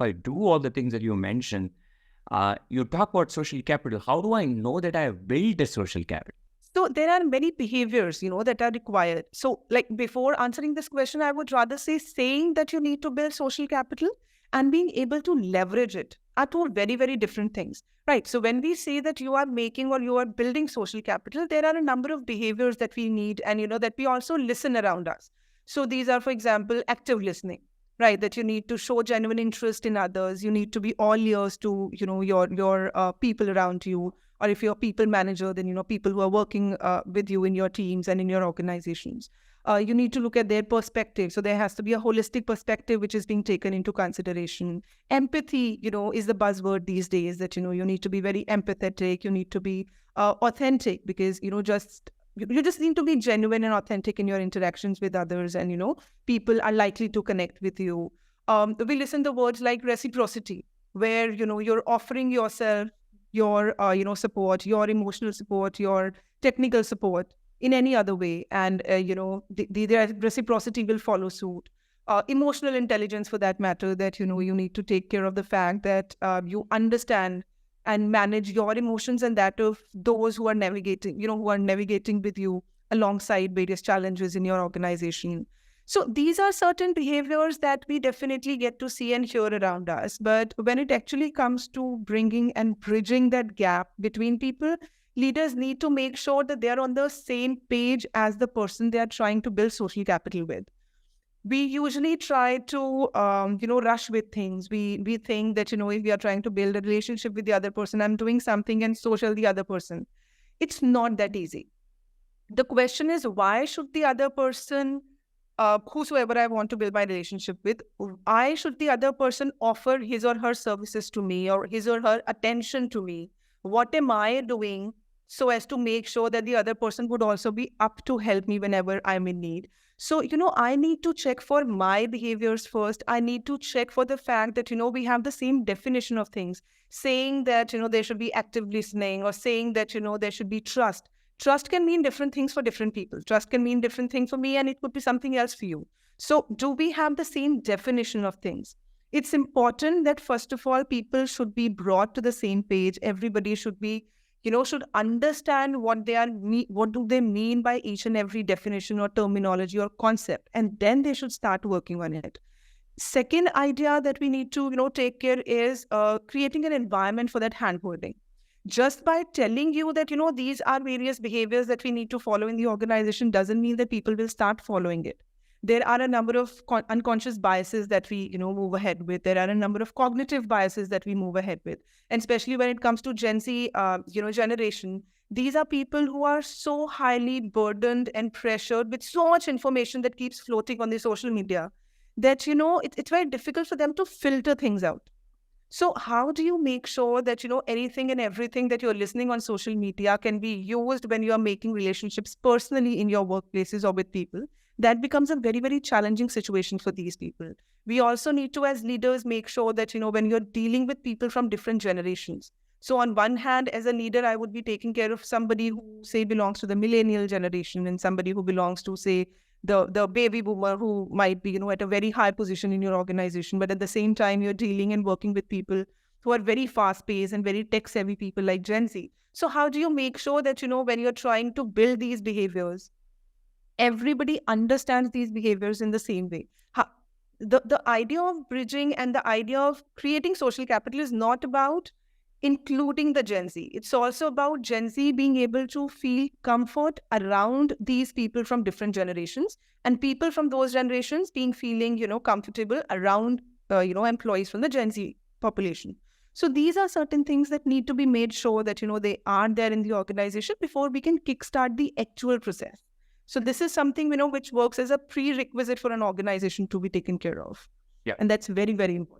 if I do all the things that you mentioned, you talk about social capital. How do I know that I have built a social capital? So there are many behaviors, that are required. So like before answering this question, I would rather say saying that you need to build social capital and being able to leverage it are two very, very different things, right? So when we say that you are making or you are building social capital, there are a number of behaviors that we need and, that we also listen around us. So these are, for example, active listening, right? That you need to show genuine interest in others. You need to be all ears to, your people around you. Or if you're a people manager, then, people who are working with you in your teams and in your organizations. You need to look at their perspective. So there has to be a holistic perspective which is being taken into consideration. Empathy, is the buzzword these days that, you need to be very empathetic. You need to be authentic because, you just need to be genuine and authentic in your interactions with others. And, people are likely to connect with you. We listen to words like reciprocity, where, you're offering yourself your, support, your emotional support, your technical support in any other way. And, the reciprocity will follow suit. Emotional intelligence for that matter, that, you need to take care of the fact that you understand and manage your emotions and that of those who are navigating with you alongside various challenges in your organization. So these are certain behaviors that we definitely get to see and hear around us. But when it actually comes to bringing and bridging that gap between people, leaders need to make sure that they are on the same page as the person they are trying to build social capital with. We usually try to, rush with things. We think that, if we are trying to build a relationship with the other person, I'm doing something and so shall the other person. It's not that easy. The question is, why should the other person, whosoever I want to build my relationship with, why should the other person offer his or her services to me or his or her attention to me? What am I doing so as to make sure that the other person would also be up to help me whenever I'm in need? So, I need to check for my behaviors first. I need to check for the fact that, we have the same definition of things, saying that, there should be active listening or saying that, there should be trust. Trust can mean different things for different people. Trust can mean different things for me, and it could be something else for you. So do we have the same definition of things? It's important that, first of all, people should be brought to the same page. Everybody should be, should understand what do they mean by each and every definition or terminology or concept, and then they should start working on it. Second idea that we need to, take care is creating an environment for that handholding. Just by telling you that, these are various behaviors that we need to follow in the organization doesn't mean that people will start following it. There are a number of unconscious biases that we, move ahead with. There are a number of cognitive biases that we move ahead with. And especially when it comes to Gen Z, generation, these are people who are so highly burdened and pressured with so much information that keeps floating on the social media that, it's very difficult for them to filter things out. So how do you make sure that, anything and everything that you're listening on social media can be used when you are making relationships personally in your workplaces or with people? That becomes a very, very challenging situation for these people. We also need to, as leaders, make sure that, when you're dealing with people from different generations. So on one hand, as a leader, I would be taking care of somebody who, say, belongs to the millennial generation and somebody who belongs to, say, the baby boomer who might be, at a very high position in your organization. But at the same time, you're dealing and working with people who are very fast-paced and very tech-savvy people like Gen Z. So how do you make sure that, when you're trying to build these behaviors, everybody understands these behaviors in the same way? The idea of bridging and the idea of creating social capital is not about including the Gen Z. It's also about Gen Z being able to feel comfort around these people from different generations, and people from those generations feeling, comfortable around, employees from the Gen Z population. So these are certain things that need to be made sure that, they are there in the organization before we can kickstart the actual process. So this is something, which works as a prerequisite for an organization to be taken care of. Yeah. And that's very, very important.